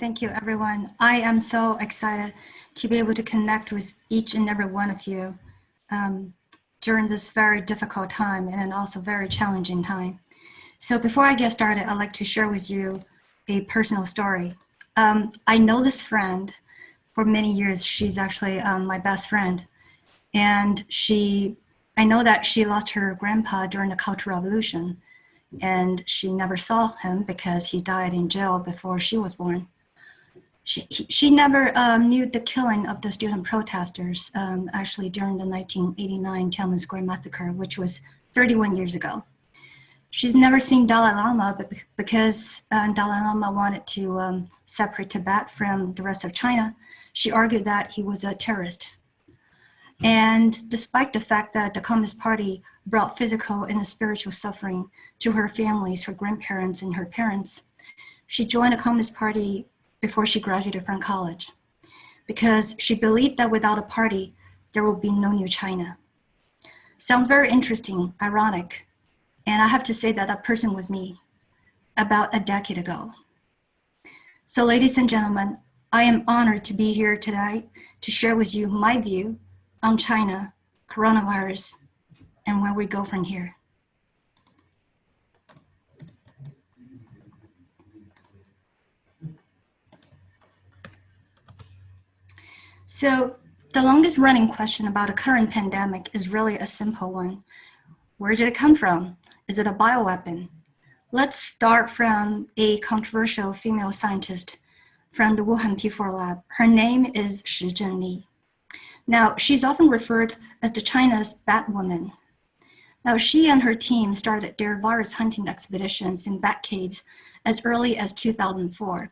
Thank you, everyone. I am so excited to be able to connect with each and every one of you during this very difficult time and also very challenging time. So before I get started, I'd like to share with you a personal story. I know this friend for many years. She's actually my best friend. And I know that she lost her grandpa during the Cultural Revolution, and she never saw him because he died in jail before she was born. She never knew the killing of the student protesters, actually during the 1989 Tiananmen Square massacre, which was 31 years ago. She's never seen Dalai Lama, but because Dalai Lama wanted to separate Tibet from the rest of China, she argued that he was a terrorist. And despite the fact that the Communist Party brought physical and spiritual suffering to her families, her grandparents, and her parents, she joined the Communist Party before she graduated from college, because she believed that without a party, there will be no new China. Sounds very interesting, ironic, and I have to say that that person was me about a decade ago. So ladies and gentlemen, I am honored to be here today to share with you my view on China, coronavirus, and where we go from here. So the longest running question about a current pandemic is really a simple one. Where did it come from? Is it a bioweapon? Let's start from a controversial female scientist from the Wuhan P4 lab. Her name is Shi Zhenli. Now, she's often referred as the China's Batwoman. Now, she and her team started their virus hunting expeditions in bat caves as early as 2004.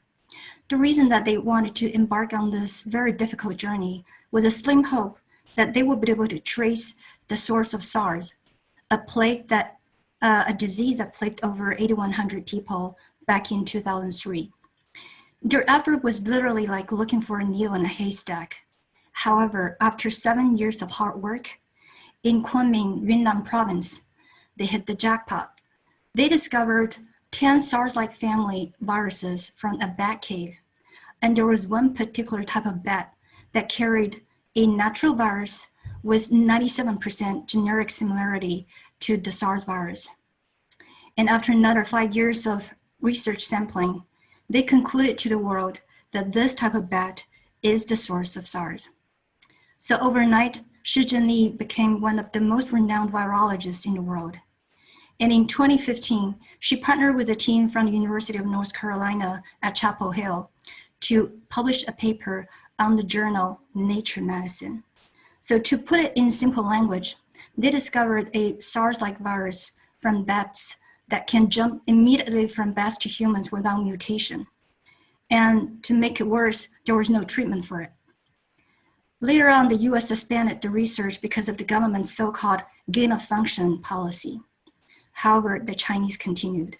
The reason that they wanted to embark on this very difficult journey was a slim hope that they would be able to trace the source of SARS, a disease that plagued over 8,100 people back in 2003. Their effort was literally like looking for a needle in a haystack. However, after 7 years of hard work, in Kunming, Yunnan province, they hit the jackpot. They discovered 10 SARS-like family viruses from a bat cave. And there was one particular type of bat that carried a natural virus with 97% generic similarity to the SARS virus. And after another 5 years of research sampling, they concluded to the world that this type of bat is the source of SARS. So overnight, Shi Zhenli became one of the most renowned virologists in the world. And in 2015, she partnered with a team from the University of North Carolina at Chapel Hill to publish a paper on the journal Nature Medicine. So to put it in simple language, they discovered a SARS-like virus from bats that can jump immediately from bats to humans without mutation. And to make it worse, there was no treatment for it. Later on, the US suspended the research because of the government's so-called gain-of-function policy. However, the Chinese continued.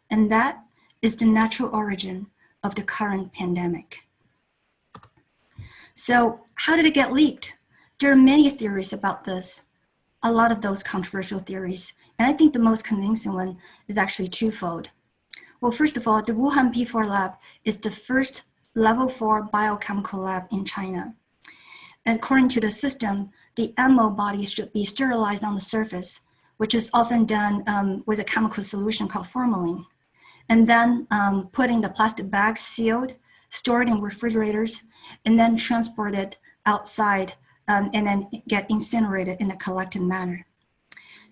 And that is the natural origin of the current pandemic. So how did it get leaked? There are many theories about this, a lot of those controversial theories. And I think the most convincing one is actually twofold. Well, first of all, the Wuhan P4 lab is the first level 4 biochemical lab in China. And according to the system, the animal bodies should be sterilized on the surface, which is often done with a chemical solution called formalin. And then put in the plastic bags, sealed, stored in refrigerators, and then transported outside and then get incinerated in a collected manner.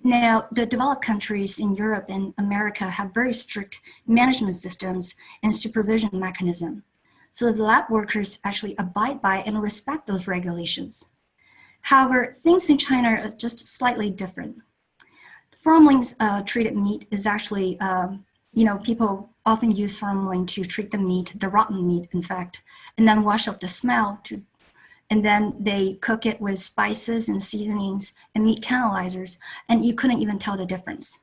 Now, the developed countries in Europe and America have very strict management systems and supervision mechanism. So the lab workers actually abide by and respect those regulations. However, things in China are just slightly different. Formalin treated meat is actually, people often use formalin to treat the meat, the rotten meat, in fact, and then wash off the smell, and then they cook it with spices and seasonings and meat tantalizers, and you couldn't even tell the difference.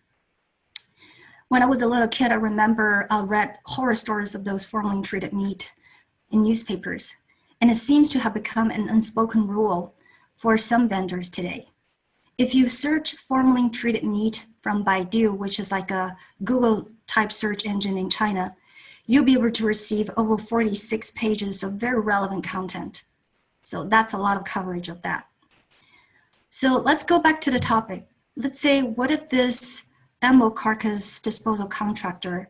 When I was a little kid, I remember I read horror stories of those formalin-treated meat in newspapers, and it seems to have become an unspoken rule for some vendors today. If you search formalin-treated meat from Baidu, which is like a Google-type search engine in China, you'll be able to receive over 46 pages of very relevant content. So that's a lot of coverage of that. So let's go back to the topic. Let's say, what if this animal carcass disposal contractor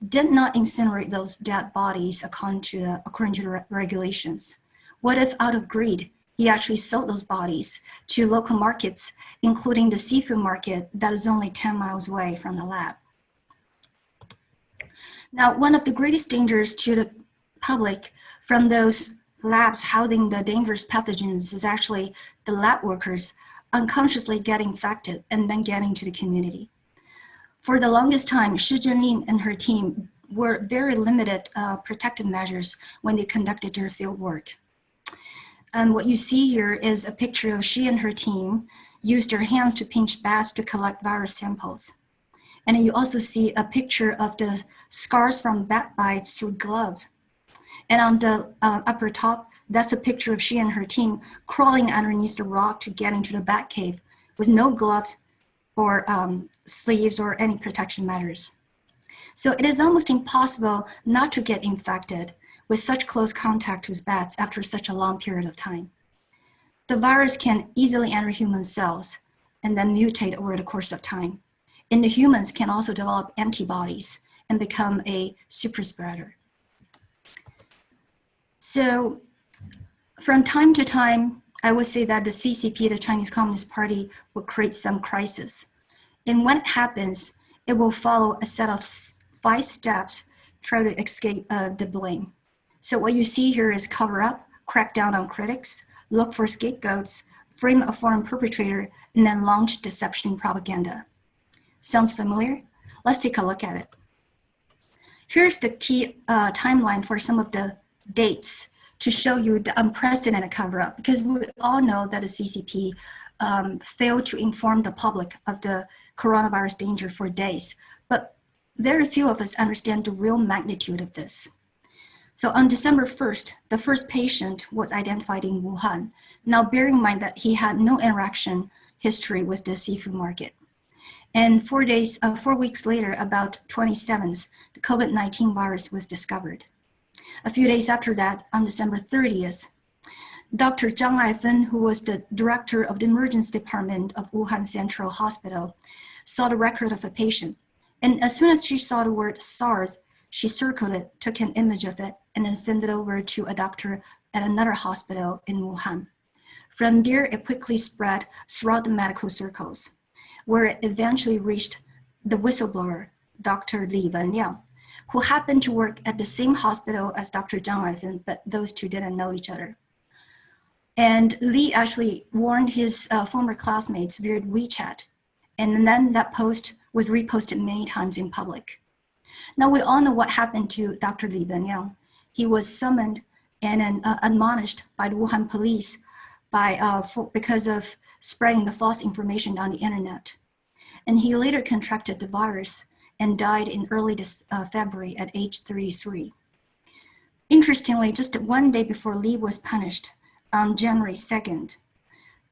did not incinerate those dead bodies according to the regulations? What if, out of greed, he actually sold those bodies to local markets, including the seafood market that is only 10 miles away from the lab? Now, one of the greatest dangers to the public from those labs housing the dangerous pathogens is actually the lab workers unconsciously getting infected and then getting to the community. For the longest time, Shi Zhenlin and her team were very limited protective measures when they conducted their field work. And what you see here is a picture of she and her team used their hands to pinch bats to collect virus samples. And you also see a picture of the scars from bat bites through gloves. And on the upper top, that's a picture of she and her team crawling underneath the rock to get into the bat cave with no gloves or sleeves or any protection measures. So it is almost impossible not to get infected with such close contact with bats after such a long period of time. The virus can easily enter human cells and then mutate over the course of time. And the humans can also develop antibodies and become a super spreader. So from time to time, I would say that the CCP, the Chinese Communist Party, will create some crisis. And when it happens, it will follow a set of 5 steps, try to escape the blame. So what you see here is cover up, crack down on critics, look for scapegoats, frame a foreign perpetrator, and then launch deception propaganda. Sounds familiar? Let's take a look at it. Here's the key timeline for some of the dates to show you the unprecedented cover-up, because we all know that the CCP failed to inform the public of the coronavirus danger for days, but very few of us understand the real magnitude of this. So on December 1st, the first patient was identified in Wuhan. Now bear in mind that he had no interaction history with the seafood market. And 4 weeks later, about 27th, the COVID-19 virus was discovered. A few days after that, on December 30th, Dr. Zhang Aifen, who was the director of the emergency department of Wuhan Central Hospital, saw the record of a patient. And as soon as she saw the word SARS, she circled it, took an image of it, and then sent it over to a doctor at another hospital in Wuhan. From there, it quickly spread throughout the medical circles, where it eventually reached the whistleblower, Dr. Li Wenliang, who happened to work at the same hospital as Dr. Zhang Aifen, but those two didn't know each other. And Li actually warned his former classmates via WeChat, and then that post was reposted many times in public. Now we all know what happened to Dr. Li Wenliang. He was summoned and admonished by the Wuhan police because of spreading the false information on the internet. And he later contracted the virus and died in early February at age 33. Interestingly, just 1 day before Li was punished, on January 2nd,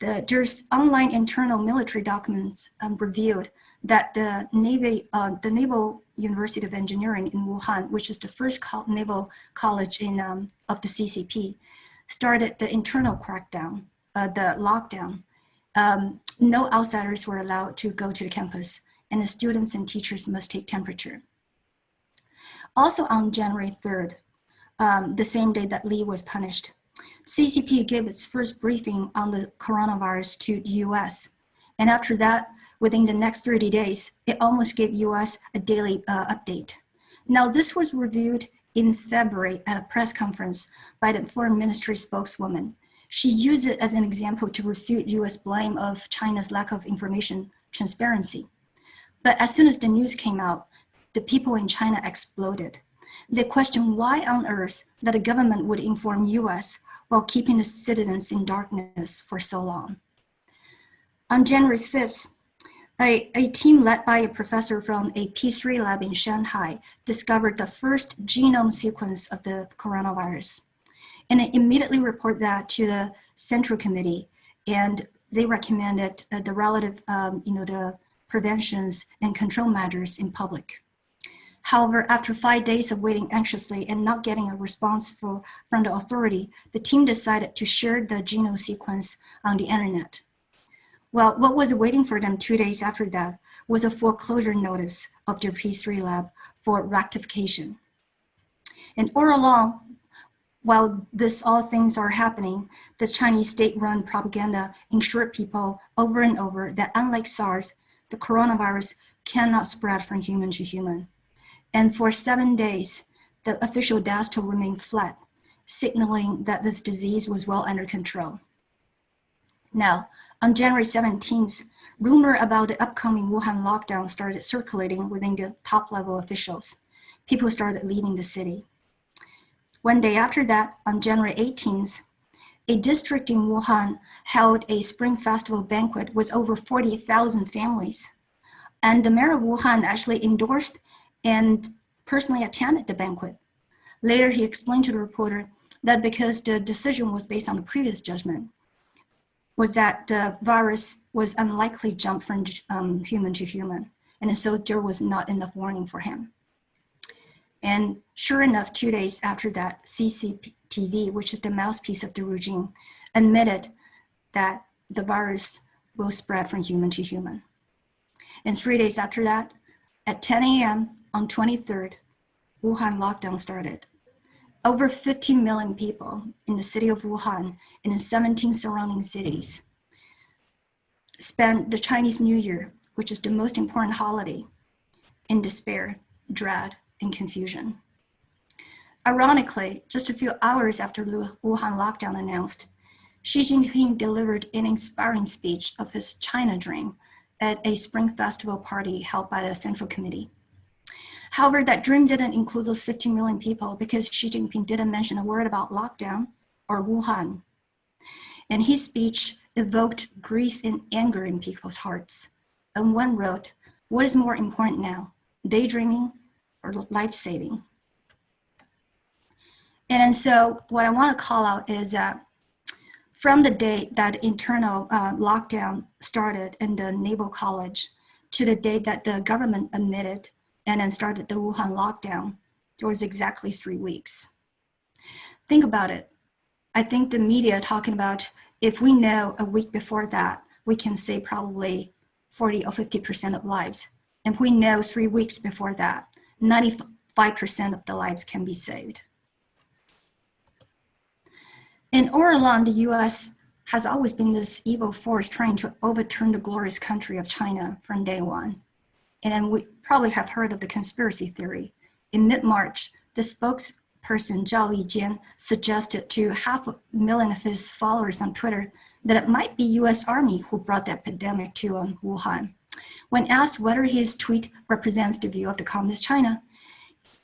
there's online internal military documents revealed that the Naval University of Engineering in Wuhan, which is the first naval college of the CCP, started the internal crackdown, the lockdown. No outsiders were allowed to go to the campus, and the students and teachers must take temperature. Also on January 3rd, the same day that Li was punished, CCP gave its first briefing on the coronavirus to the US. And after that, within the next 30 days, it almost gave US a daily update. Now this was reviewed in February at a press conference by the foreign ministry spokeswoman. She used it as an example to refute US blame of China's lack of information transparency. But as soon as the news came out, the people in China exploded. They questioned why on earth that a government would inform US while keeping the citizens in darkness for so long. On January 5th, a team led by a professor from a P3 lab in Shanghai discovered the first genome sequence of the coronavirus. And it immediately reported that to the Central Committee, and they recommended the relative the preventions and control measures in public. However, after 5 days of waiting anxiously and not getting a response from the authority, the team decided to share the genome sequence on the internet. Well, what was waiting for them 2 days after that was a foreclosure notice of their P3 lab for rectification. And all along, while all things are happening, the Chinese state-run propaganda ensured people over and over that unlike SARS, the coronavirus cannot spread from human to human. And for 7 days, the official death toll remained flat, signaling that this disease was well under control. Now, on January 17th, rumor about the upcoming Wuhan lockdown started circulating within the top-level officials. People started leaving the city. 1 day after that, on January 18th, a district in Wuhan held a Spring Festival banquet with over 40,000 families. And the mayor of Wuhan actually endorsed and personally attended the banquet. Later, he explained to the reporter that because the decision was based on the previous judgment, was that the virus was unlikely to jump from human to human. And so there was not enough warning for him. And sure enough, 2 days after that, CCTV, which is the mouthpiece of the regime, admitted that the virus will spread from human to human. And 3 days after that, at 10 a.m. on 23rd, Wuhan lockdown started. Over 15 million people in the city of Wuhan and in 17 surrounding cities spent the Chinese New Year, which is the most important holiday, in despair, dread, and confusion. Ironically, just a few hours after Wuhan lockdown announced, Xi Jinping delivered an inspiring speech of his China dream at a Spring Festival party held by the Central Committee. However, that dream didn't include those 15 million people because Xi Jinping didn't mention a word about lockdown or Wuhan. And his speech evoked grief and anger in people's hearts. And one wrote, "What is more important now, daydreaming or life-saving?" And so what I want to call out is that from the day that internal lockdown started in the Naval College to the day that the government admitted and then started the Wuhan lockdown, there was exactly 3 weeks. Think about it. I think the media talking about if we know a week before that, we can save probably 40 or 50% of lives. And if we know 3 weeks before that, 95% of the lives can be saved. And all along, the US has always been this evil force trying to overturn the glorious country of China from day one. And then we probably have heard of the conspiracy theory. In mid-March, the spokesperson Zhao Lijian suggested to 500,000 of his followers on Twitter that it might be US Army who brought the epidemic to Wuhan. When asked whether his tweet represents the view of the Communist China,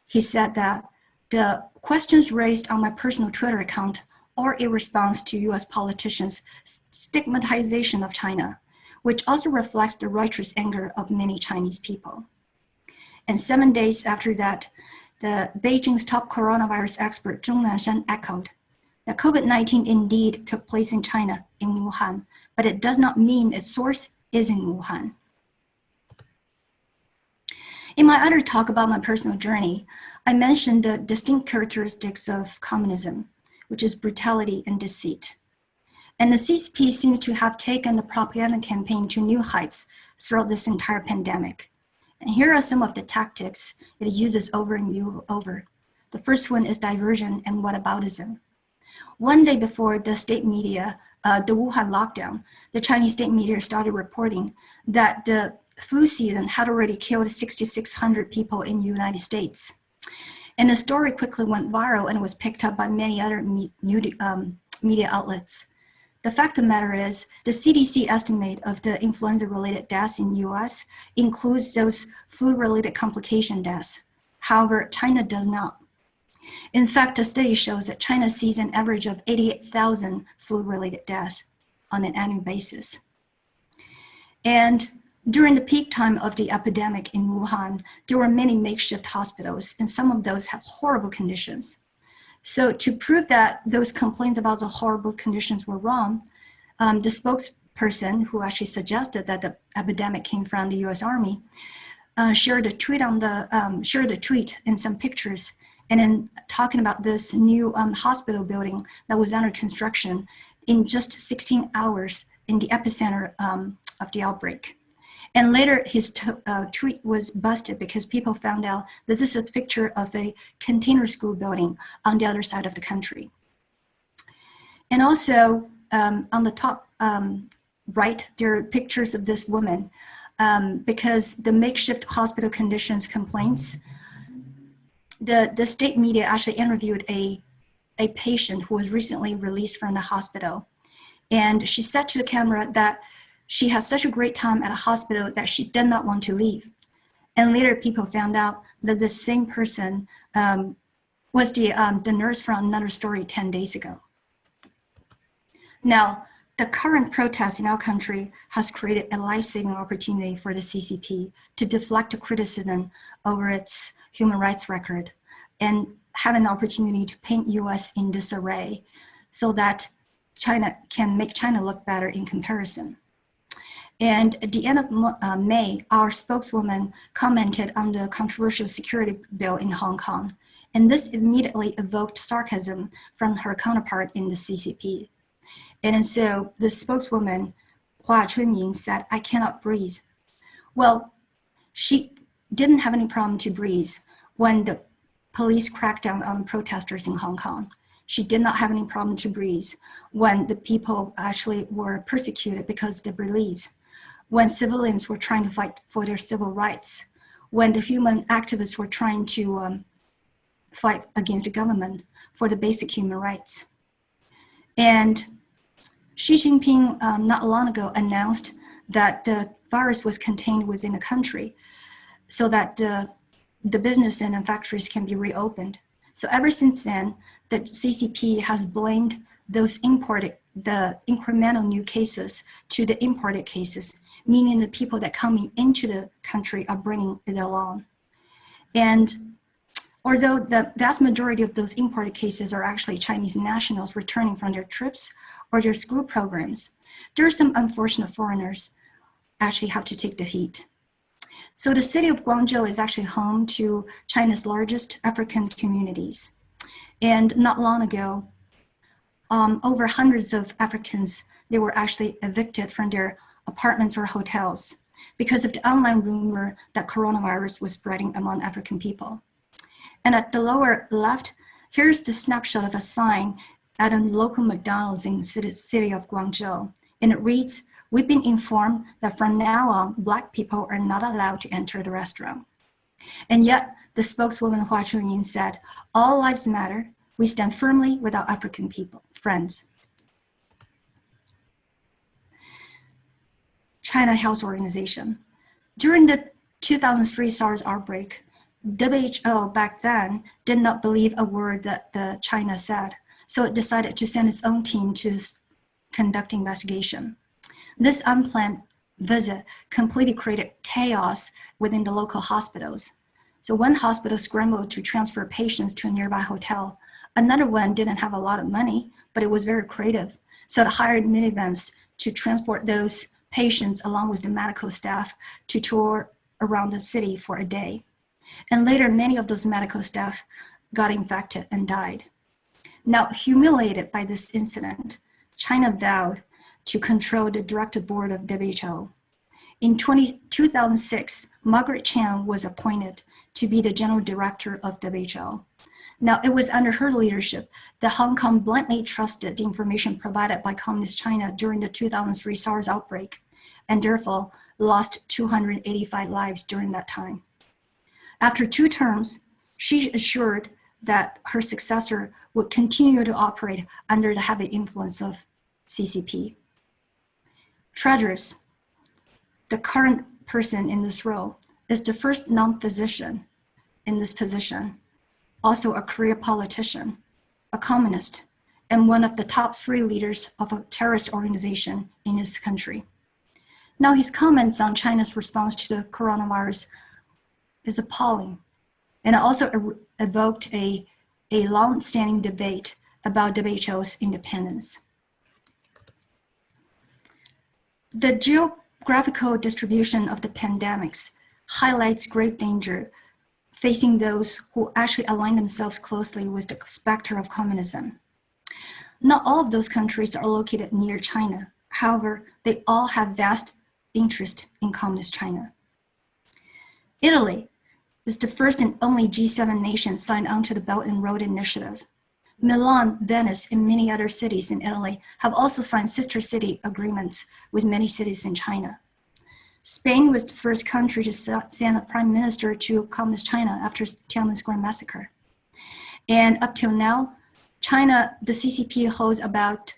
he said that the questions raised on my personal Twitter account are a response to US politicians' stigmatization of China, which also reflects the righteous anger of many Chinese people. And 7 days after that, Beijing's top coronavirus expert Zhong Nanshan echoed that COVID-19 indeed took place in China, in Wuhan, but it does not mean its source is in Wuhan. In my other talk about my personal journey, I mentioned the distinct characteristics of communism, which is brutality and deceit. And the CCP seems to have taken the propaganda campaign to new heights throughout this entire pandemic. And here are some of the tactics it uses over and over. The first one is diversion and whataboutism. 1 day before the state media, the Wuhan lockdown, the Chinese state media started reporting that the flu season had already killed 6,600 people in the United States. And the story quickly went viral and was picked up by many other media outlets. The fact of the matter is, the CDC estimate of the influenza-related deaths in the US includes those flu-related complication deaths. However, China does not. In fact, the study shows that China sees an average of 88,000 flu-related deaths on an annual basis. And during the peak time of the epidemic in Wuhan, there were many makeshift hospitals, and some of those had horrible conditions. So to prove that those complaints about the horrible conditions were wrong, the spokesperson who actually suggested that the epidemic came from the US Army shared a tweet and some pictures, and then talking about this new hospital building that was under construction in just 16 hours in the epicenter of the outbreak. And later his tweet was busted because people found out this is a picture of a container school building on the other side of the country. And also on the top right, there are pictures of this woman because the makeshift hospital conditions complaints, the state media actually interviewed a patient who was recently released from the hospital. And she said to the camera that she had such a great time at a hospital that she did not want to leave. And later people found out that the same person was the nurse from another story 10 days ago. Now, the current protest in our country has created a life-saving opportunity for the CCP to deflect the criticism over its human rights record and have an opportunity to paint US in disarray so that China can make China look better in comparison. And at the end of May, our spokeswoman commented on the controversial security bill in Hong Kong, and this immediately evoked sarcasm from her counterpart in the CCP. And so the spokeswoman, Hua Chunying, said, "I cannot breathe." Well, she didn't have any problem to breathe when the police cracked down on protesters in Hong Kong. She did not have any problem to breathe when the people actually were persecuted because of their beliefs, when civilians were trying to fight for their civil rights, when the human activists were trying to fight against the government for the basic human rights. And Xi Jinping not long ago announced that the virus was contained within the country so that the business and factories can be reopened. So ever since then, the CCP has blamed those the incremental new cases to the imported cases, meaning the people that coming into the country are bringing it along. And although the vast majority of those imported cases are actually Chinese nationals returning from their trips or their school programs, there are some unfortunate foreigners actually have to take the heat. So the city of Guangzhou is actually home to China's largest African communities. And not long ago, over hundreds of Africans, they were actually evicted from their apartments or hotels because of the online rumor that coronavirus was spreading among African people. And at the lower left, here's the snapshot of a sign at a local McDonald's in the city of Guangzhou. And it reads, "We've been informed that from now on, Black people are not allowed to enter the restaurant." And yet, the spokeswoman Hua Chunying said, "All lives matter. We stand firmly with our African people, friends." China Health Organization. During the 2003 SARS outbreak, WHO back then did not believe a word that China said, so it decided to send its own team to conduct investigation. This unplanned visit completely created chaos within the local hospitals. So one hospital scrambled to transfer patients to a nearby hotel. Another one didn't have a lot of money, but it was very creative. So it hired minivans to transport those patients along with the medical staff to tour around the city for a day. And later, many of those medical staff got infected and died. Now, humiliated by this incident, China vowed to control the director board of WHO. In 2006, Margaret Chan was appointed to be the general director of WHO. Now, it was under her leadership that Hong Kong bluntly trusted the information provided by Communist China during the 2003 SARS outbreak, and therefore lost 285 lives during that time. After 2 terms, she assured that her successor would continue to operate under the heavy influence of CCP. Treasures, the current person in this role, is the first non-physician in this position, also a career politician, a communist, and one of the top 3 leaders of a terrorist organization in his country. Now, his comments on China's response to the coronavirus is appalling, and it also evoked a long-standing debate about WHO's independence. The geographical distribution of the pandemics highlights great danger facing those who actually align themselves closely with the specter of communism. Not all of those countries are located near China. However, they all have vast interest in communist China. Italy is the first and only G7 nation signed on to the Belt and Road Initiative. Milan, Venice, and many other cities in Italy have also signed sister city agreements with many cities in China. Spain was the first country to send a prime minister to communist China after Tiananmen Square massacre. And up till now, China, the CCP holds about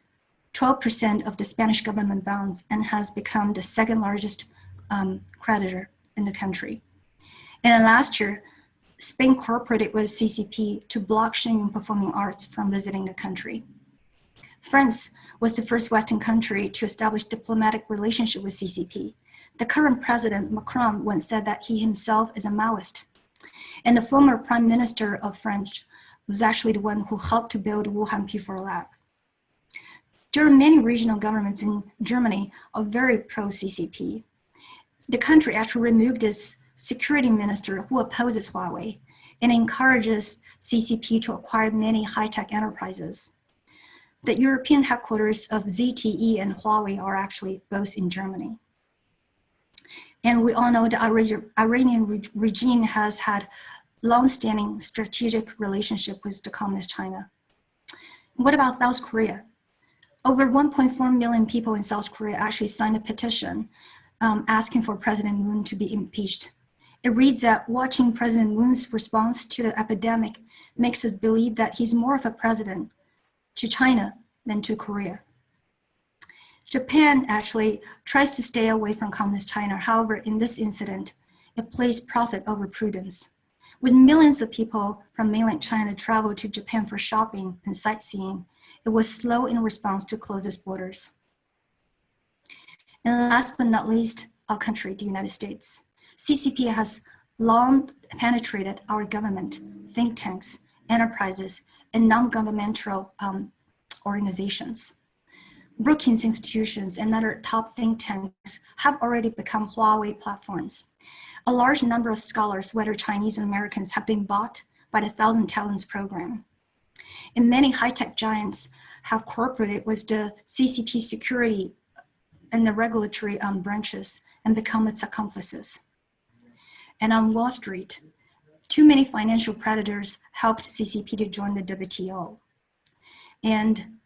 12% of the Spanish government bonds and has become the second largest creditor in the country. And last year, Spain cooperated with CCP to block Xinjiang performing arts from visiting the country. France was the first Western country to establish diplomatic relationship with CCP. The current president, Macron, once said that he himself is a Maoist. And the former prime minister of France was actually the one who helped to build Wuhan P4 lab. There are many regional governments in Germany are very pro-CCP. The country actually removed its security minister who opposes Huawei and encourages CCP to acquire many high-tech enterprises. The European headquarters of ZTE and Huawei are actually both in Germany. And we all know the Iranian regime has had long-standing strategic relationship with the communist China. What about South Korea? Over 1.4 million people in South Korea actually signed a petition asking for President Moon to be impeached. It reads that watching President Moon's response to the epidemic makes us believe that he's more of a president to China than to Korea. Japan actually tries to stay away from communist China. However, in this incident, it placed profit over prudence. With millions of people from mainland China travel to Japan for shopping and sightseeing, it was slow in response to close its borders. And last but not least, our country, the United States. CCP has long penetrated our government, think tanks, enterprises, and non-governmental organizations. Brookings institutions and other top think tanks have already become Huawei platforms. A large number of scholars, whether Chinese or Americans, have been bought by the Thousand Talents program. And many high-tech giants have cooperated with the CCP security and the regulatory branches and become its accomplices. And on Wall Street, too many financial predators helped CCP to join the WTO. And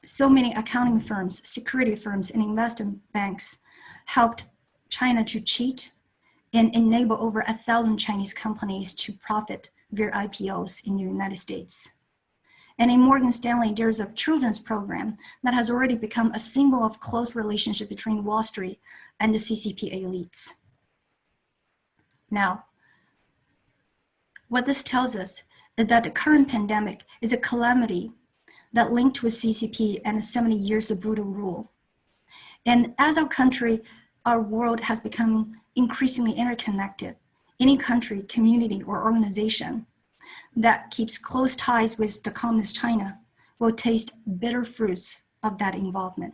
so many accounting firms, security firms, and investment banks helped China to cheat and enable over 1,000 Chinese companies to profit via IPOs in the United States. And in Morgan Stanley, there's a children's program that has already become a symbol of close relationship between Wall Street and the CCP elites. Now, what this tells us is that the current pandemic is a calamity that linked with CCP and 70 years of brutal rule. And as our country, our world has become increasingly interconnected. Any country, community, or organization that keeps close ties with the communist China will taste bitter fruits of that involvement.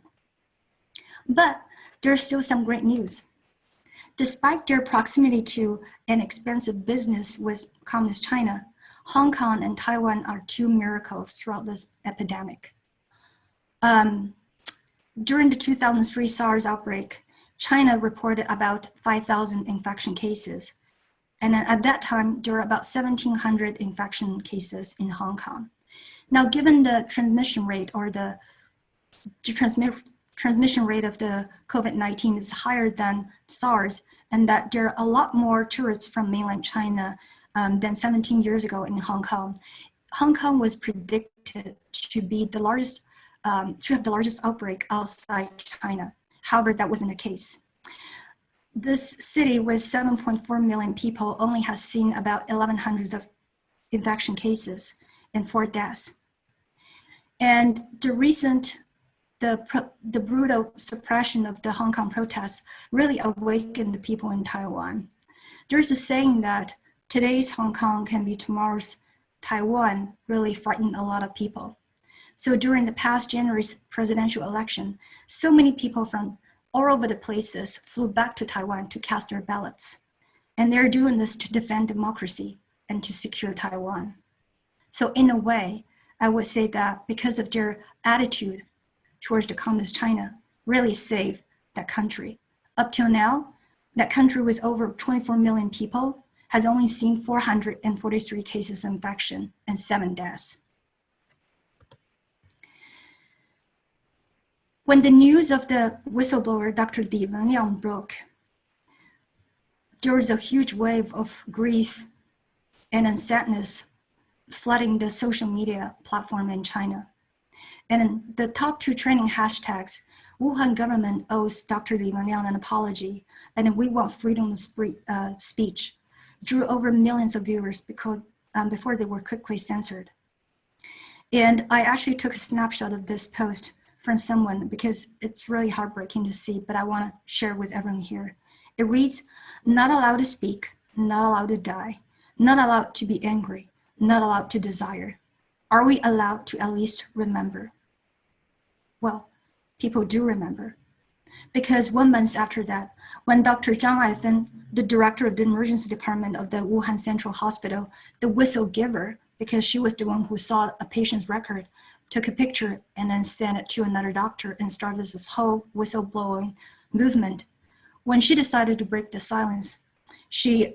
But there's still some great news. Despite their proximity to an expensive business with communist China, Hong Kong and Taiwan are two miracles throughout this epidemic. During the 2003 SARS outbreak, China reported about 5,000 infection cases. And then at that time, there were about 1,700 infection cases in Hong Kong. Now, given the transmission rate or the transmission rate of the COVID-19 is higher than SARS, and that there are a lot more tourists from mainland China than 17 years ago in Hong Kong. Hong Kong was predicted to be the largest, to have the largest outbreak outside China. However, that wasn't the case. This city with 7.4 million people only has seen about 1,100 of infection cases and 4 deaths. And the recent, the brutal suppression of the Hong Kong protests really awakened the people in Taiwan. There's a saying that today's Hong Kong can be tomorrow's Taiwan, really frightened a lot of people. So during the past January's presidential election, so many people from all over the places flew back to Taiwan to cast their ballots. And they're doing this to defend democracy and to secure Taiwan. So in a way, I would say that because of their attitude towards the communist China, really saved that country. Up till now, that country with over 24 million people has only seen 443 cases of infection and 7 deaths. When the news of the whistleblower, Dr. Gilliam, broke, there was a huge wave of grief and sadness flooding the social media platform in China. And the top 2 trending hashtags, Wuhan government owes Dr. Gilliam an apology, and we want freedom of speech, drew over millions of viewers before they were quickly censored. And I actually took a snapshot of this post from someone because it's really heartbreaking to see, but I want to share with everyone here. It reads, not allowed to speak, not allowed to die, not allowed to be angry, not allowed to desire. Are we allowed to at least remember? Well, people do remember. Because 1 month after that, when Dr. Zhang Aifen, the director of the emergency department of the Wuhan Central Hospital, the whistle giver, because she was the one who saw a patient's record, took a picture and then sent it to another doctor and started this whole whistleblowing movement. When she decided to break the silence, she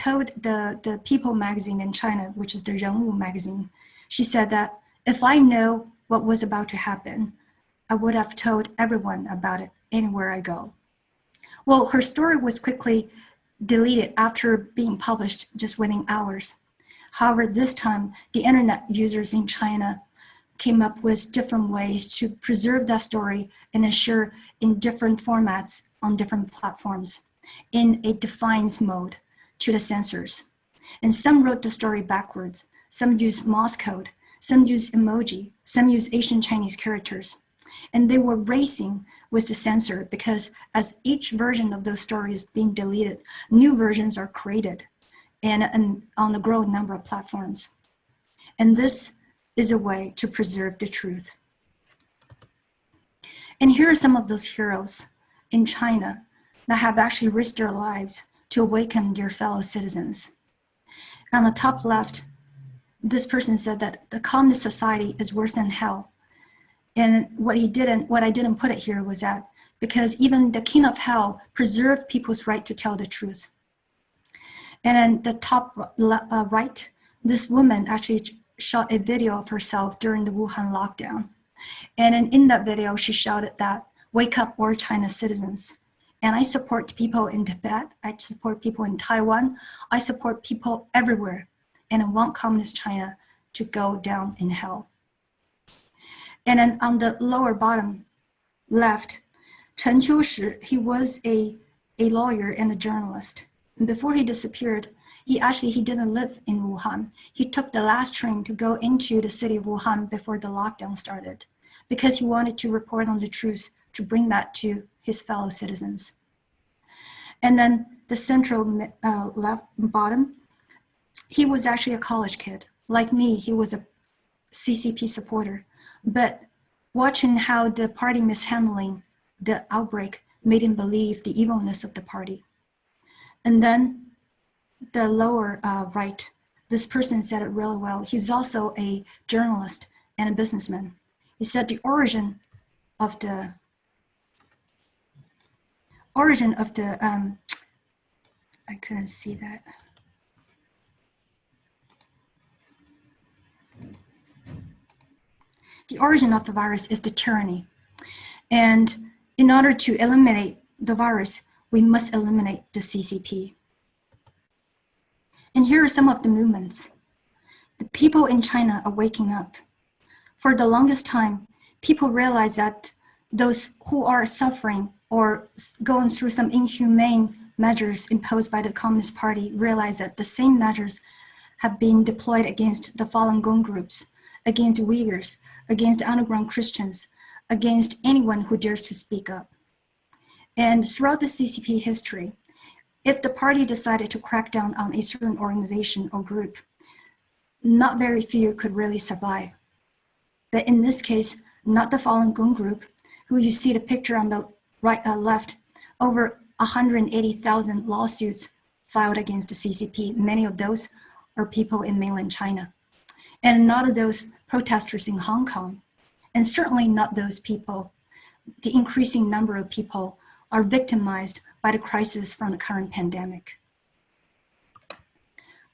told the People magazine in China, which is the Renwu magazine, she said that if I know what was about to happen, I would have told everyone about it anywhere I go. Well, her story was quickly deleted after being published just within hours. However, this time, the internet users in China came up with different ways to preserve that story and ensure in different formats on different platforms in a defiance mode to the censors. And some wrote the story backwards, some used Morse code, some used emoji, some used Asian Chinese characters. And they were racing with the censor because as each version of those stories being deleted, new versions are created and on a growing number of platforms. And this is a way to preserve the truth. And here are some of those heroes in China that have actually risked their lives to awaken their fellow citizens. On the top left, this person said that the communist society is worse than hell. And what I didn't put it here was that because even the king of hell preserved people's right to tell the truth. And then the top right, this woman actually shot a video of herself during the Wuhan lockdown. And in that video, she shouted that, "Wake up, all China citizens." And I support people in Tibet, I support people in Taiwan, I support people everywhere, and I want communist China to go down in hell. And then on the lower bottom left, Chen Qiushi, he was a lawyer and a journalist. And before he disappeared, he didn't live in Wuhan. He took the last train to go into the city of Wuhan before the lockdown started because he wanted to report on the truth to bring that to his fellow citizens. And then the central left bottom, he was actually a college kid. Like me, he was a CCP supporter. But watching how the party mishandling the outbreak made him believe the evilness of the party. And then the lower right, this person said it really well. He's also a journalist and a businessman. He said the origin of the I couldn't see that. The origin of the virus is the tyranny. And in order to eliminate the virus, we must eliminate the CCP. And here are some of the movements. The people in China are waking up. For the longest time, people realize that those who are suffering or going through some inhumane measures imposed by the Communist Party realize that the same measures have been deployed against the Falun Gong groups, against Uyghurs, against underground Christians, against anyone who dares to speak up. And throughout the CCP history, if the party decided to crack down on a certain organization or group, not very few could really survive. But in this case, not the Falun Gong group, who you see the picture on the right left, over 180,000 lawsuits filed against the CCP. Many of those are people in mainland China. And not those protesters in Hong Kong. And certainly not those people. The increasing number of people are victimized by the crisis from the current pandemic.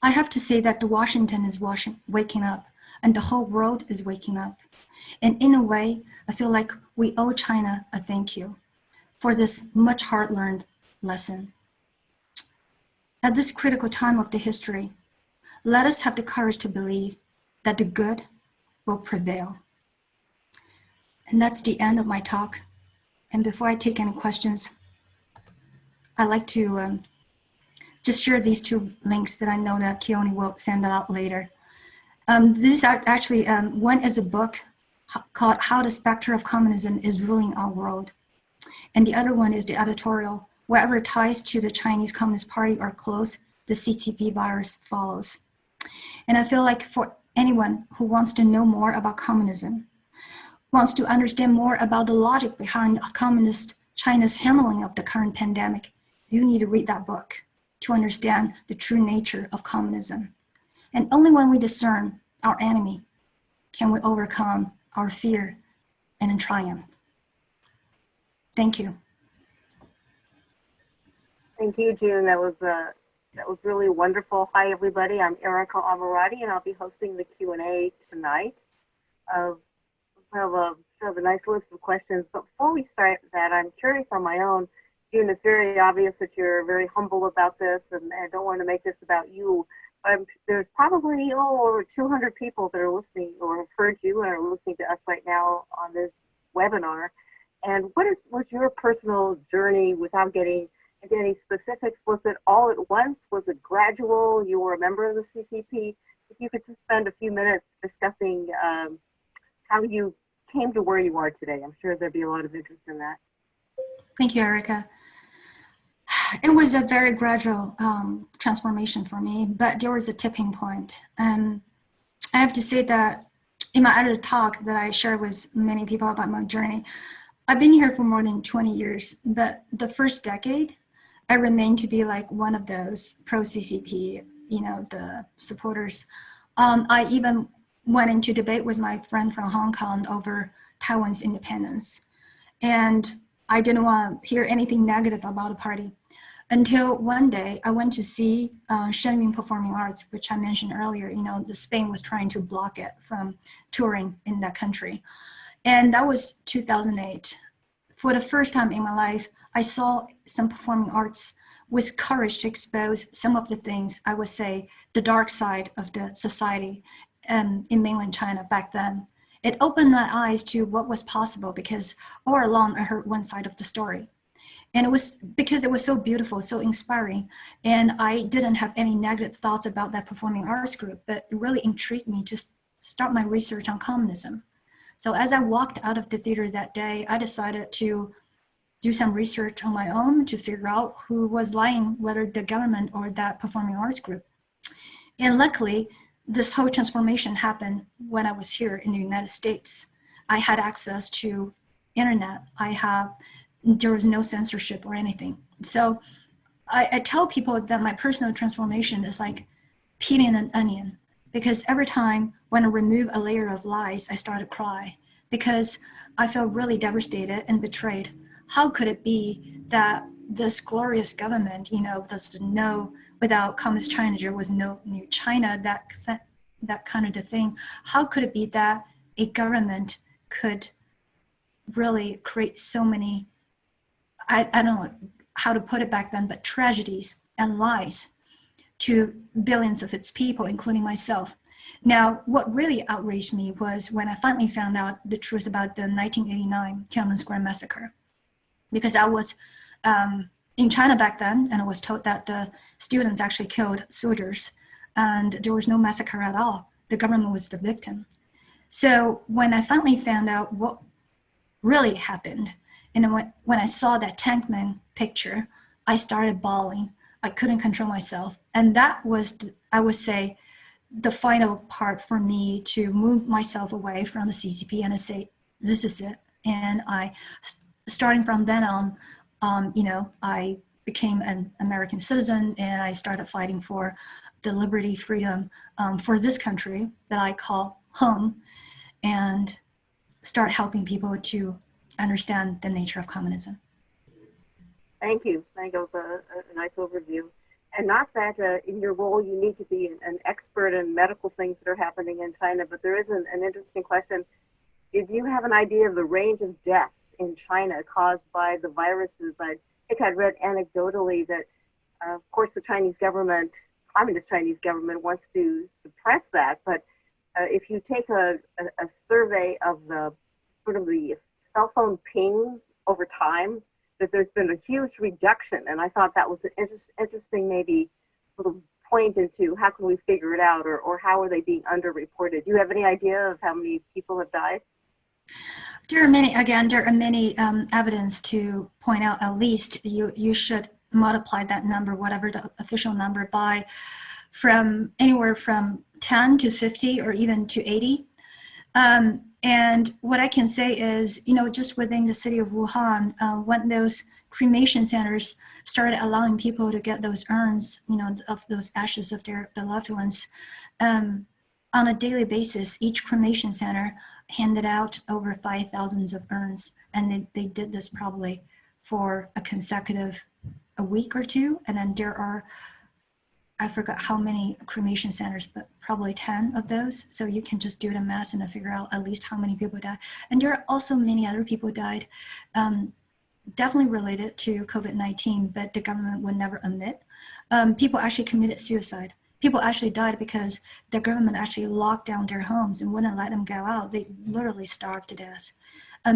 I have to say that Washington is waking up, and the whole world is waking up. And in a way, I feel like we owe China a thank you for this much hard-learned lesson. At this critical time of the history, let us have the courage to believe that the good will prevail. And that's the end of my talk. And before I take any questions, I'd like to just share these two links that I know that Keone will send out later. These are actually, one is a book called How the Specter of Communism is Ruling Our World. And the other one is the editorial, Wherever ties to the Chinese Communist Party are close, the CCP virus follows. And I feel like for anyone who wants to know more about communism, wants to understand more about the logic behind communist China's handling of the current pandemic, you need to read that book to understand the true nature of communism. And only when we discern our enemy can we overcome our fear and triumph. Thank you. Thank you, June. That was really wonderful. Hi, everybody. I'm Erica Amirati, and I'll be hosting the Q&A tonight. We have a nice list of questions, but before we start that, I'm curious on my own. June, it's very obvious that you're very humble about this, and I don't want to make this about you. There's probably over 200 people that are listening or have heard you and are listening to us right now on this webinar. And what was your personal journey without getting into any specifics? Was it all at once? Was it gradual? You were a member of the CCP? If you could just spend a few minutes discussing how you came to where you are today. I'm sure there'd be a lot of interest in that. Thank you, Erica. It was a very gradual transformation for me, but there was a tipping point. And I have to say that in my other talk that I shared with many people about my journey, I've been here for more than 20 years, but the first decade, I remained to be like one of those pro-CCP, the supporters. I even went into debate with my friend from Hong Kong over Taiwan's independence. And I didn't want to hear anything negative about the party. Until one day, I went to see Shenming Performing Arts, which I mentioned earlier. The Spain was trying to block it from touring in that country. And that was 2008. For the first time in my life, I saw some performing arts with courage to expose some of the things, I would say, the dark side of the society in mainland China back then. It opened my eyes to what was possible because all along I heard one side of the story. And it was because it was so beautiful, so inspiring. And I didn't have any negative thoughts about that performing arts group, but it really intrigued me to start my research on communism. So as I walked out of the theater that day, I decided to do some research on my own to figure out who was lying, whether the government or that performing arts group. And luckily, this whole transformation happened when I was here in the United States. I had access to internet. There was no censorship or anything. So I tell people that my personal transformation is like peeling an onion, because every time when I remove a layer of lies, I start to cry because I felt really devastated and betrayed. How could it be that this glorious government, does know without Communist China, there was no new China, that kind of the thing. How could it be that a government could really create so many, I don't know how to put it back then, but tragedies and lies to billions of its people, including myself. Now, what really outraged me was when I finally found out the truth about the 1989 Tiananmen Square massacre, because I was in China back then, and I was told that the students actually killed soldiers, and there was no massacre at all. The government was the victim. So when I finally found out what really happened, and when I saw that Tankman picture, I started bawling. I couldn't control myself. And that was, I would say, the final part for me to move myself away from the CCP and say, this is it. And starting from then on, I became an American citizen, and I started fighting for the liberty, freedom for this country that I call home, and start helping people to understand the nature of communism. Thank you. I think it was a nice overview. And not that in your role you need to be an expert in medical things that are happening in China, but there is an interesting question. Did you have an idea of the range of deaths in China caused by the viruses? I think I'd read anecdotally that, of course, the Chinese government, communist Chinese government, wants to suppress that. But if you take a survey of the sort of the cell phone pings over time, that there's been a huge reduction. And I thought that was an interesting maybe little point into how can we figure it out, or how are they being underreported? Do you have any idea of how many people have died? There are many evidence to point out. At least you should multiply that number, whatever the official number, by from anywhere from 10 to 50 or even to 80. And what I can say is, just within the city of Wuhan, when those cremation centers started allowing people to get those urns, of those ashes of their beloved ones, on a daily basis, each cremation center handed out over 5,000 of urns. And they did this probably for a week or two. And then there are, I forgot how many cremation centers, but probably 10 of those. So you can just do the math and figure out at least how many people died. And there are also many other people died, definitely related to COVID-19, but the government would never admit. People actually committed suicide. People actually died because the government actually locked down their homes and wouldn't let them go out. They literally starved to death.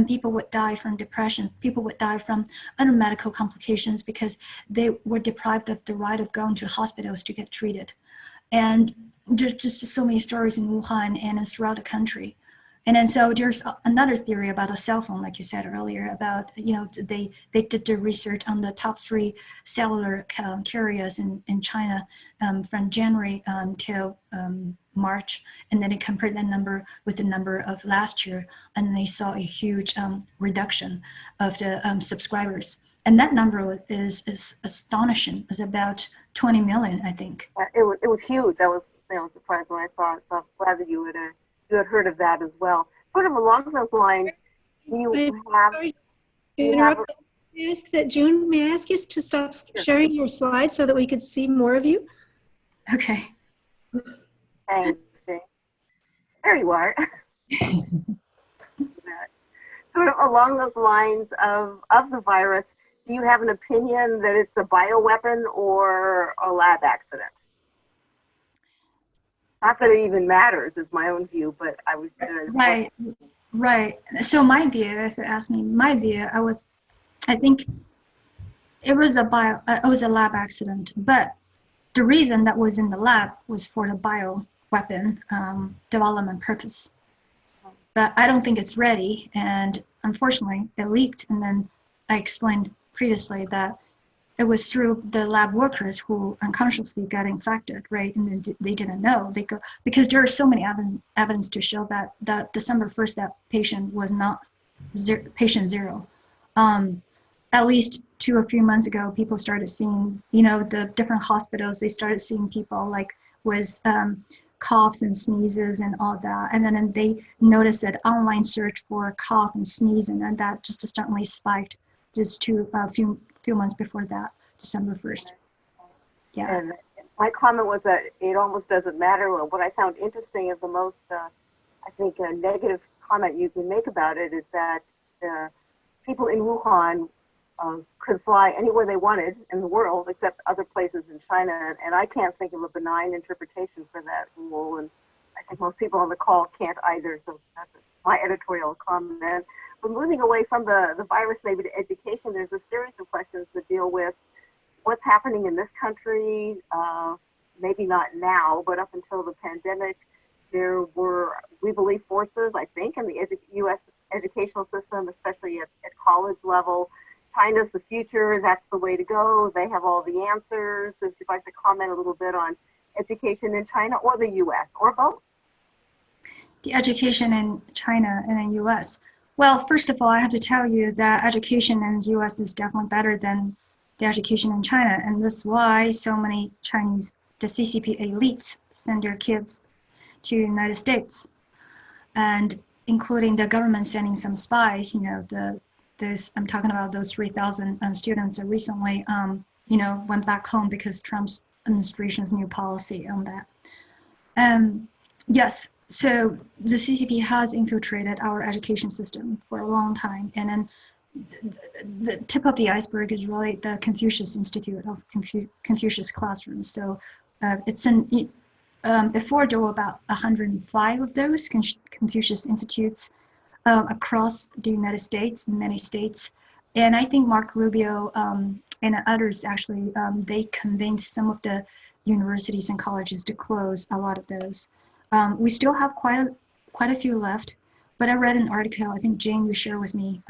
People would die from depression. People would die from other medical complications because they were deprived of the right of going to hospitals to get treated. And there's just so many stories in Wuhan and throughout the country. And then so there's another theory about a cell phone, like you said earlier, about, they did the research on the top 3 cellular carriers in China from January till March, and then they compared that number with the number of last year, and they saw a huge reduction of the subscribers. And that number is astonishing. It's about 20 million, I think. It was huge. I was surprised when I saw it. So I'm glad that you had heard of that as well. Sort of along those lines, do you have? Ask that, June, may I ask you to stop sharing your slides so that we could see more of you? Okay. Thanks, Jane. There you are. Sort of along those lines of the virus, do you have an opinion that it's a bioweapon or a lab accident? Not that it even matters, is my own view, but I was right. So my view, if you ask me, I think it was a lab accident, but the reason that was in the lab was for the bioweapon development purpose. But I don't think it's ready, and unfortunately, it leaked. And then I explained previously that it was through the lab workers who unconsciously got infected, right? And then they didn't know. Because there are so many evidence to show that December 1st, that patient was not patient 0. At least 2 or 3 months ago, people started seeing, the different hospitals, they started seeing people like with coughs and sneezes and all that. And then they noticed that online search for cough and sneeze, and then that just suddenly spiked just to a few months before that, December 1st. Yeah. And my comment was that it almost doesn't matter. What I found interesting is the most, I think, a negative comment you can make about it is that people in Wuhan could fly anywhere they wanted in the world except other places in China. And I can't think of a benign interpretation for that rule. And I think most people on the call can't either. So that's my editorial comment. But moving away from the virus, maybe to education, there's a series of questions that deal with what's happening in this country, maybe not now, but up until the pandemic, there were, we believe, forces, I think, in the U.S. educational system, especially at college level. China's the future, that's the way to go, they have all the answers. So if you'd like to comment a little bit on education in China or the U.S. or both. The education in China and in U.S. Well, first of all, I have to tell you that education in the U.S. is definitely better than the education in China. And that's why so many Chinese, the CCP elites, send their kids to the United States, and including the government sending some spies. I'm talking about those 3,000 students that recently, went back home because Trump's administration's new policy on that. Yes, so the CCP has infiltrated our education system for a long time, and then the tip of the iceberg is really the Confucius Institute of Confucius Classrooms. So before there were about 105 of those Confucius Institutes across the United States, many states. And I think Mark Rubio and others actually, they convinced some of the universities and colleges to close a lot of those. We still have quite a few left, but I read an article, I think Jane, you shared with me,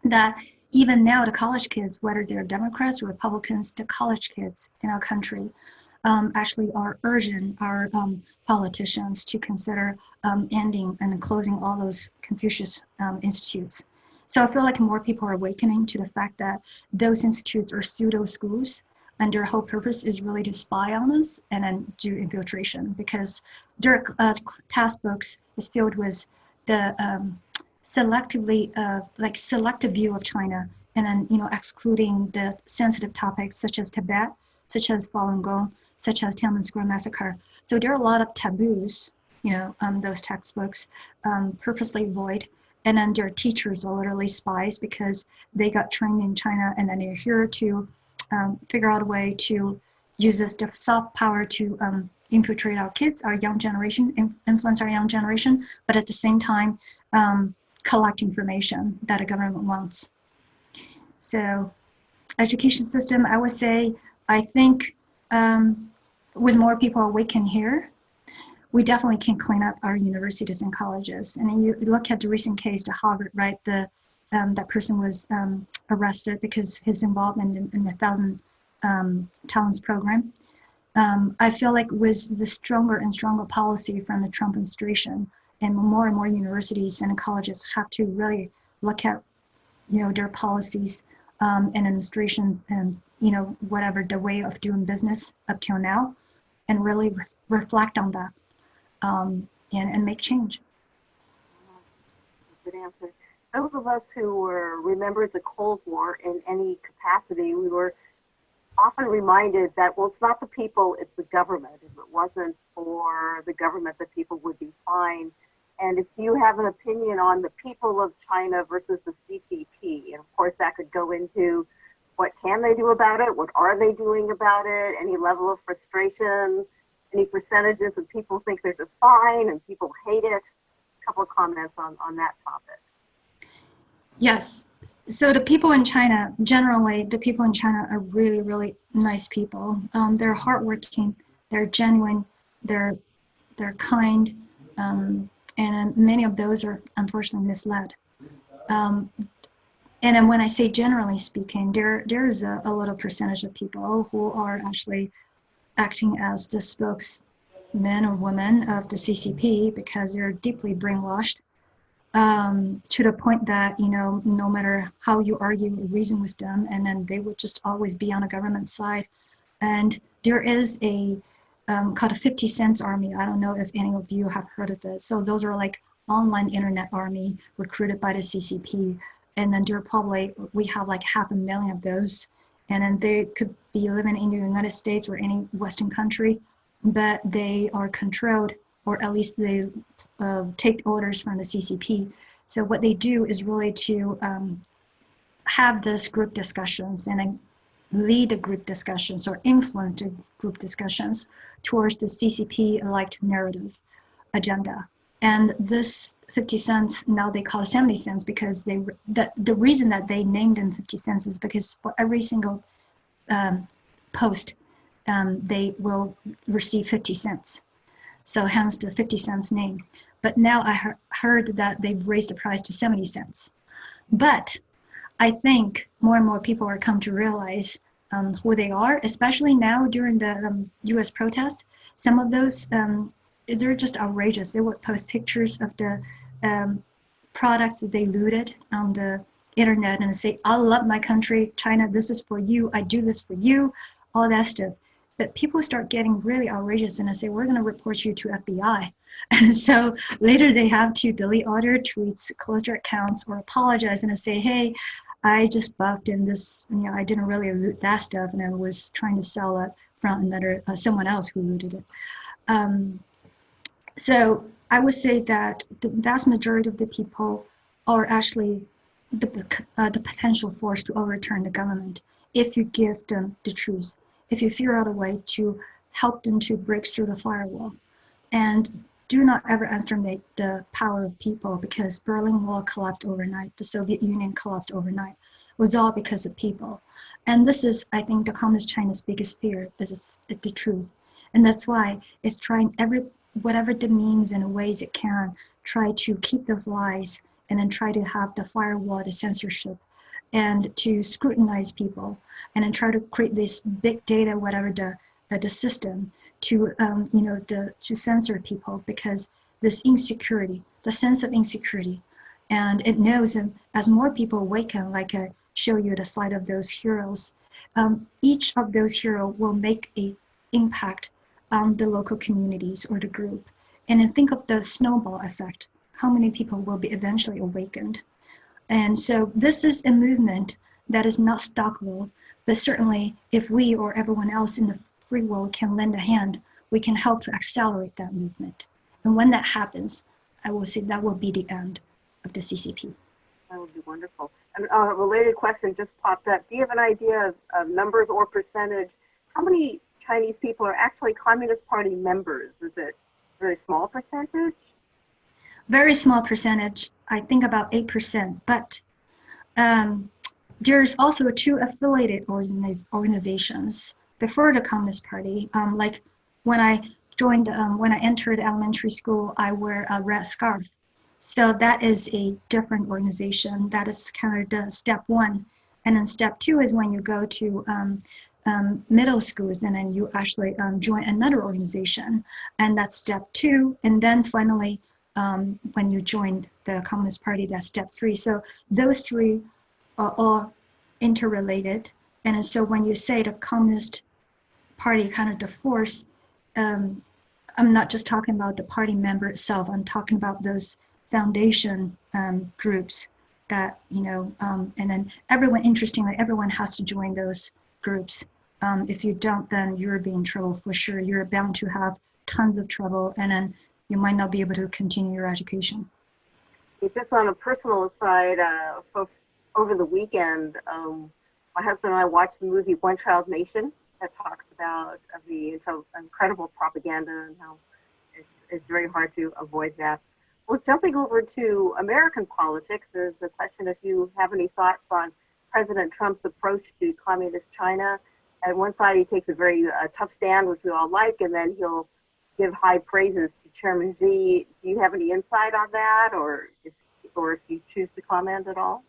that even now the college kids, whether they're Democrats or Republicans, the college kids in our country actually are urging our politicians to consider ending and closing all those Confucius institutes. So I feel like more people are awakening to the fact that those institutes are pseudo schools, and their whole purpose is really to spy on us and then do infiltration, because their task books is filled with the selective view of China, and then excluding the sensitive topics such as Tibet, such as Falun Gong, such as Tiananmen Square massacre. So there are a lot of taboos, those textbooks purposely void, and then their teachers are literally spies because they got trained in China, and then they're here to figure out a way to use this soft power to infiltrate our kids, our young generation, influence our young generation, but at the same time, collect information that a government wants. So education system, I would say, I think with more people awakened here, we definitely can clean up our universities and colleges. And you look at the recent case to Harvard, right? That person was arrested because his involvement in the Thousand Talents program. I feel like with the stronger and stronger policy from the Trump administration, and more universities and colleges have to really look at, their policies and administration and, whatever the way of doing business up till now, and really reflect on that and make change. Good answer. Those of us who remembered the Cold War in any capacity, we were often reminded that, well, it's not the people, it's the government. If it wasn't for the government, the people would be fine. And if you have an opinion on the people of China versus the CCP, and of course that could go into what can they do about it, what are they doing about it, any level of frustration, any percentages of people think they're just fine and people hate it. A couple of comments on that topic. Yes. So the people in China, generally, the people in China are really, really nice people. They're hardworking, they're genuine, they're kind, and many of those are unfortunately misled. And then when I say generally speaking, there is a little percentage of people who are actually acting as the spokesmen or women of the CCP because they're deeply brainwashed. To the point that, no matter how you argue or reason with them, and then they would just always be on the government side. And there is a called a 50 Cents Army. I don't know if any of you have heard of it. So those are like online internet army recruited by the CCP. And then we have like 500,000 of those. And then they could be living in the United States or any Western country, but they are controlled, or at least they take orders from the CCP. So what they do is really to have this group discussions and then lead the group discussions or influence the group discussions towards the CCP-like narrative agenda. And this 50 cents, now they call it 70 cents because the reason that they named them 50 cents is because for every single post, they will receive 50 cents. So hence the 50 cents name. But now I heard that they've raised the price to 70 cents. But I think more and more people are come to realize who they are, especially now during the US protests. Some of those, they're just outrageous. They would post pictures of the products that they looted on the internet and say, I love my country, China, this is for you, I do this for you, all that stuff. But people start getting really outrageous and I say, we're going to report you to FBI. And so later they have to delete all their tweets, close their accounts, or apologize and say, hey, I just buffed in this, I didn't really loot that stuff and I was trying to sell it from another, someone else who looted it. So I would say that the vast majority of the people are actually the potential force to overturn the government if you give them the truth, if you figure out a way to help them to break through the firewall. And do not ever underestimate the power of people, because Berlin Wall collapsed overnight, the Soviet Union collapsed overnight. It was all because of people. And this is, I think, the Communist China's biggest fear, is it's the truth. And that's why it's trying whatever the means and ways it can, try to keep those lies and then try to have the firewall, the censorship, and to scrutinize people, and then try to create this big data, whatever the system, to to censor people, because this insecurity, the sense of insecurity, and it knows that as more people awaken, like I show you the slide of those heroes, each of those heroes will make a impact on the local communities or the group. And then think of the snowball effect. How many people will be eventually awakened? And so this is a movement that is not stoppable, but certainly if we or everyone else in the free world can lend a hand, we can help to accelerate that movement. And when that happens, I will say that will be the end of the CCP. That would be wonderful. And a related question just popped up. Do you have an idea of numbers or percentage? How many Chinese people are actually Communist Party members? Is it a very small percentage? Very small percentage, I think about 8%, but there's also 2 affiliated organizations before the Communist Party. Like when I joined, when I entered elementary school, I wear a red scarf. So that is a different organization. That is kind of the step 1. And then step 2 is when you go to middle schools, and then you actually join another organization, and that's step 2. And then finally, when you join the Communist Party, that's step 3. So those 3 are all interrelated. And so when you say the Communist Party, kind of the force, I'm not just talking about the party member itself, I'm talking about those foundation groups that, and then everyone, interestingly, everyone has to join those groups. If you don't, then you'll be in trouble for sure. You're bound to have tons of trouble, and then you might not be able to continue your education. Just on a personal aside, over the weekend, my husband and I watched the movie One Child Nation that talks about the incredible propaganda and how it's very hard to avoid that. Well, jumping over to American politics, there's a question if you have any thoughts on President Trump's approach to communist China. At one side, he takes a very tough stand, which we all like, and then he'll give high praises to Chairman Xi. Do you have any insight on that, or if you choose to comment at all?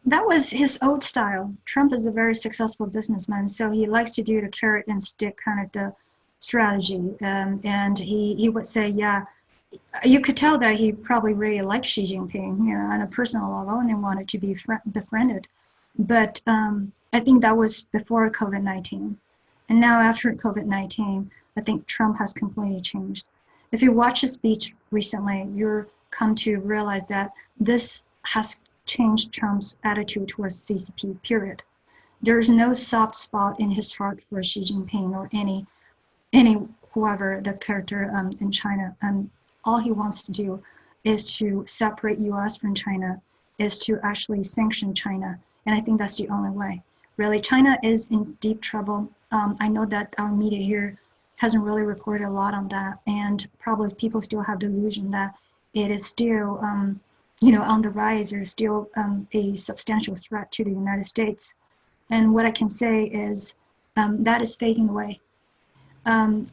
That was his old style. Trump is a very successful businessman, so he likes to do the carrot and stick kind of the strategy. And he would say, yeah, you could tell that he probably really liked Xi Jinping, on a personal level, and they wanted to be befriended. But I think that was before COVID-19. And now after COVID-19, I think Trump has completely changed. If you watch his speech recently, you'll come to realize that this has changed Trump's attitude towards CCP, period. There's no soft spot in his heart for Xi Jinping or any whoever the character in China. All he wants to do is to separate US from China, is to actually sanction China. And I think that's the only way. Really, China is in deep trouble. I know that our media here hasn't really reported a lot on that, and probably people still have the illusion that it is still, on the rise. There's still a substantial threat to the United States. And what I can say is that is fading away.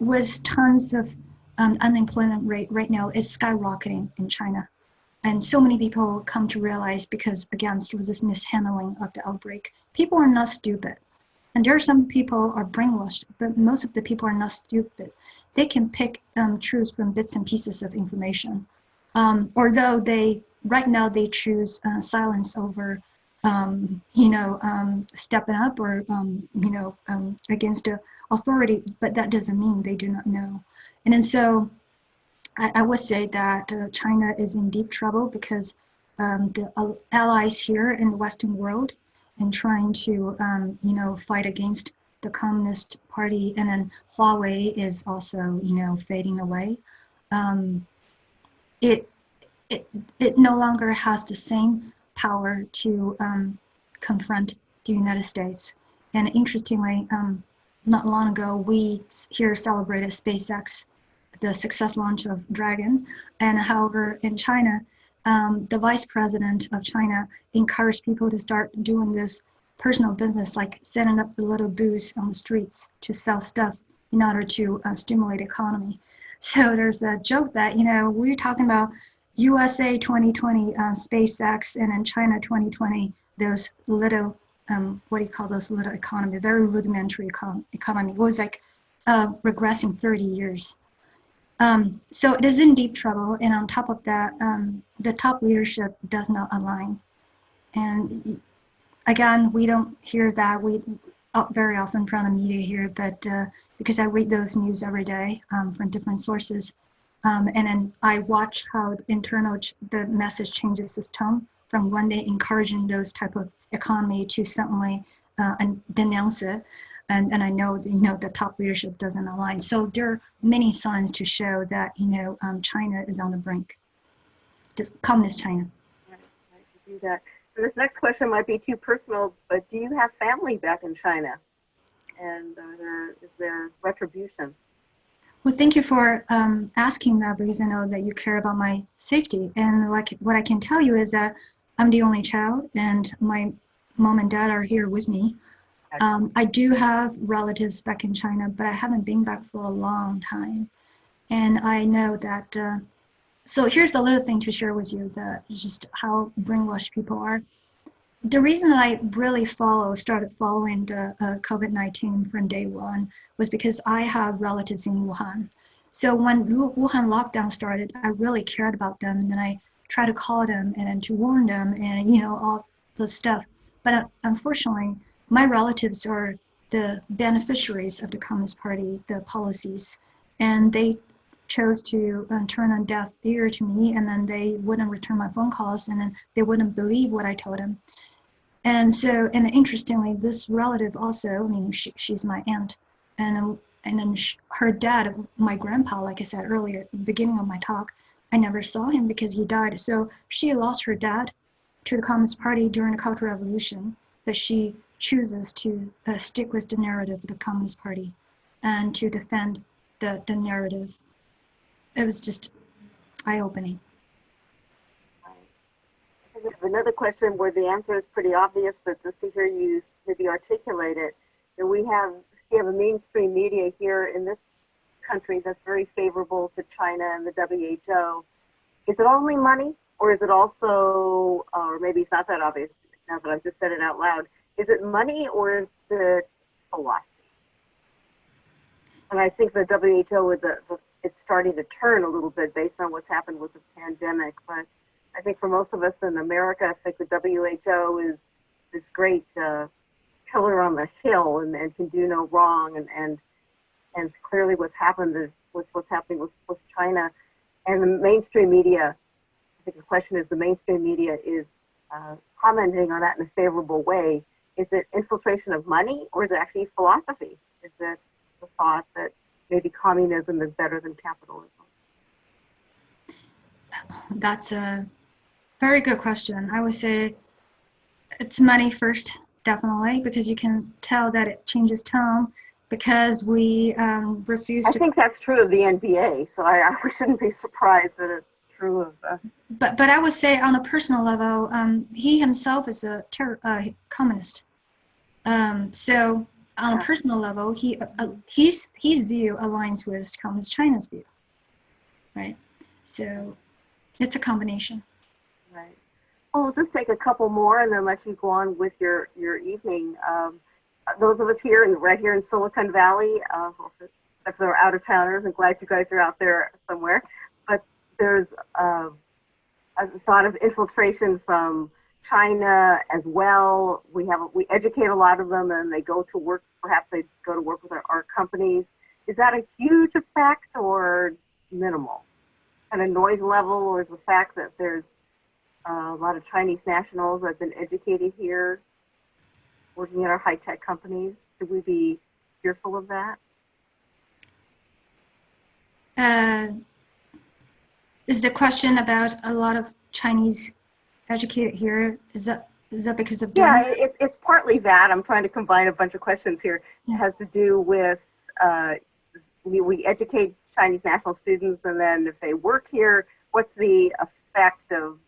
With tons of unemployment rate right now is skyrocketing in China. And so many people come to realize, because again, so this mishandling of the outbreak. People are not stupid. And there are some people are brainwashed, but most of the people are not stupid. They can pick truth from bits and pieces of information. Although right now they choose silence over stepping up or, against the authority, but that doesn't mean they do not know. And then so I would say that China is in deep trouble because the allies here in the Western world and trying to, fight against the Communist Party, and then Huawei is also, fading away. Um, it, it no longer has the same power to confront the United States. And interestingly, not long ago, we here celebrated SpaceX, the success launch of Dragon. And however, in China, the vice president of China encouraged people to start doing this personal business, like setting up the little booths on the streets to sell stuff in order to stimulate the economy. So there's a joke that, we're talking about USA 2020, SpaceX, and then China 2020, those little, what do you call those little economy, very rudimentary economy. It was like regressing 30 years. So it is in deep trouble. And on top of that, the top leadership does not align. And again, we don't hear that very often from the media here, but because I read those news every day from different sources. And then I watch how the message changes its tone from one day encouraging those type of economy to suddenly denounce it. And I know, the top leadership doesn't align. So there are many signs to show that, China is on the brink, communist China. Right, to do that. So this next question might be too personal, but do you have family back in China? And is there retribution? Well, thank you for asking that, because I know that you care about my safety. And what I can tell you is that I'm the only child, and my mom and dad are here with me. I do have relatives back in China, but I haven't been back for a long time. And I know that, so here's the little thing to share with you, that just how brainwashed people are. The reason that I really started following the COVID-19 from day one was because I have relatives in Wuhan. So when Wuhan lockdown started, I really cared about them, and then I tried to call them and to warn them and, all the stuff. But unfortunately, my relatives are the beneficiaries of the Communist Party, the policies, and they chose to turn a deaf ear to me, and then they wouldn't return my phone calls, and then they wouldn't believe what I told them. And so, and interestingly, this relative also, she's my aunt, and then her dad, my grandpa, like I said earlier, at the beginning of my talk, I never saw him because he died. So she lost her dad to the Communist Party during the Cultural Revolution, but she chooses to stick with the narrative of the Communist Party and to defend the narrative. It was just eye-opening. I have another question where the answer is pretty obvious, but just to hear you maybe articulate it. And we have a mainstream media here in this country that's very favorable to China and the WHO. Is it only money, or is it also, or maybe it's not that obvious now that I've just said it out loud, is it money or is it philosophy? And I think the WHO it's starting to turn a little bit based on what's happened with the pandemic, but I think for most of us in America, I think the WHO is this great pillar on the hill and can do no wrong, and clearly what's happened with what's happening with China and the mainstream media. I think the question is, the mainstream media is commenting on that in a favorable way. Is it infiltration of money, or is it actually philosophy? Is it the thought that maybe communism is better than capitalism? That's a very good question. I would say it's money first, definitely, because you can tell that it changes tone because we refuse to. I think that's true of the NBA, so I shouldn't be surprised that it's true of. But I would say on a personal level, he himself is a communist. So on a personal level, his view aligns with Communist China's view, right? So it's a combination. Right. Well, we'll just take a couple more and then let you go on with your evening. Those of us right here in Silicon Valley, if they're out-of-towners, I'm glad you guys are out there somewhere. But there's a thought of infiltration from China as well. We educate a lot of them, and they go to work. Perhaps they go to work with our companies. Is that a huge effect or minimal? And a noise level, or is the fact that there's a lot of Chinese nationals that have been educated here, working in our high-tech companies? Should we be fearful of that? Is the question about a lot of Chinese educated here? Is that because of Yeah, doing? it's partly that. I'm trying to combine a bunch of questions here. Yeah. It has to do with we educate Chinese national students, and then if they work here, what's the effect of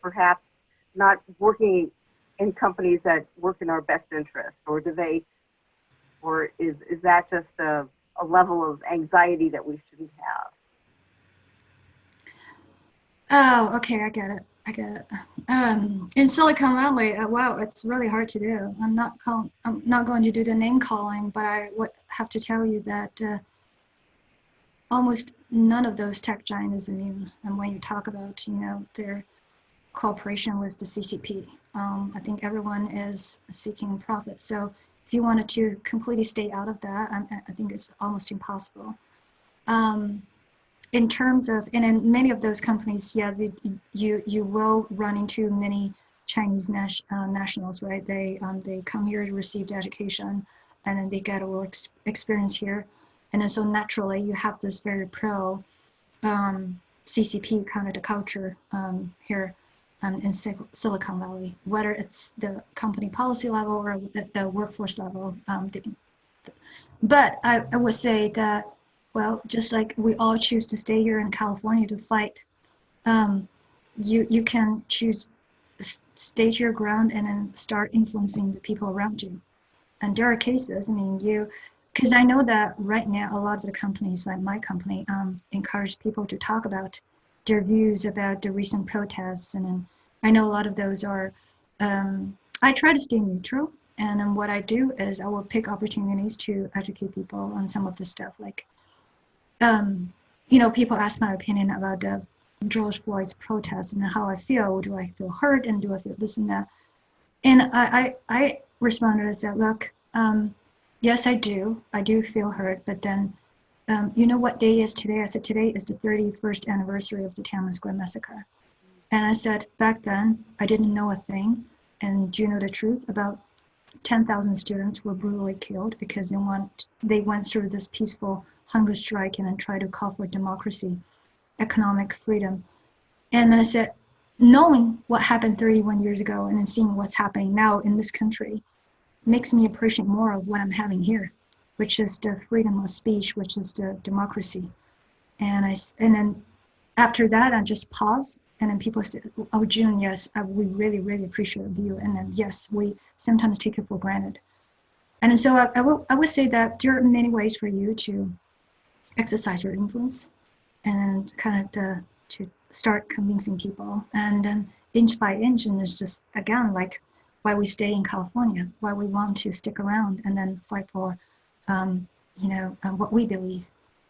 perhaps not working in companies that work in our best interest, or is that just a level of anxiety that we shouldn't have? Oh, okay, I get it. In Silicon Valley, wow, it's really hard to do. I'm not going to do the name calling, but I would have to tell you that almost none of those tech giants is immune. And when you talk about, their cooperation with the CCP, I think everyone is seeking profit. So if you wanted to completely stay out of that, I think it's almost impossible. In terms of, and in many of those companies, yeah, you will run into many Chinese nationals, right? They come here to receive the education, and then they get a work experience here, and then so naturally you have this very pro CCP kind of the culture here in Silicon Valley, whether it's the company policy level or the workforce level. But I would say that, well, just like we all choose to stay here in California to fight, you can choose stay to your ground and then start influencing the people around you. And there are cases, I mean, because I know that right now a lot of the companies, like my company, encourage people to talk about their views about the recent protests, and then I know a lot of those are. I try to stay neutral. And then what I do is I will pick opportunities to educate people on some of the stuff. Like, people ask my opinion about the George Floyd's protest and how I feel. Do I feel hurt, and do I feel this and that? And I responded and said, look, yes, I do. I do feel hurt. But then, you know what day is today? I said, today is the 31st anniversary of the Tiananmen Square massacre. And I said, back then, I didn't know a thing. And do you know the truth? About 10,000 students were brutally killed because they went through this peaceful hunger strike and then tried to call for democracy, economic freedom. And then I said, knowing what happened 31 years ago and then seeing what's happening now in this country makes me appreciate more of what I'm having here, which is the freedom of speech, which is the democracy. And then after that, I just paused. And then people said, oh, June, yes, we really, really appreciate you. And then, yes, we sometimes take it for granted. And so I would say that there are many ways for you to exercise your influence and kind of to start convincing people. And then inch by inch, and it's just, again, like why we stay in California, why we want to stick around and then fight for, what we believe.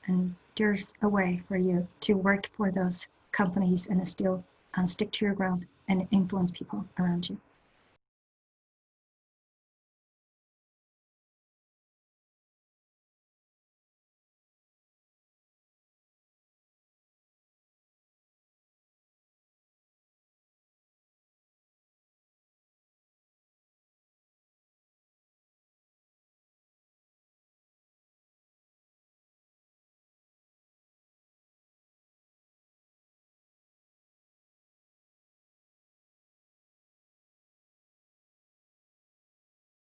And there's a way for you to work for those companies and still stick to your ground and influence people around you.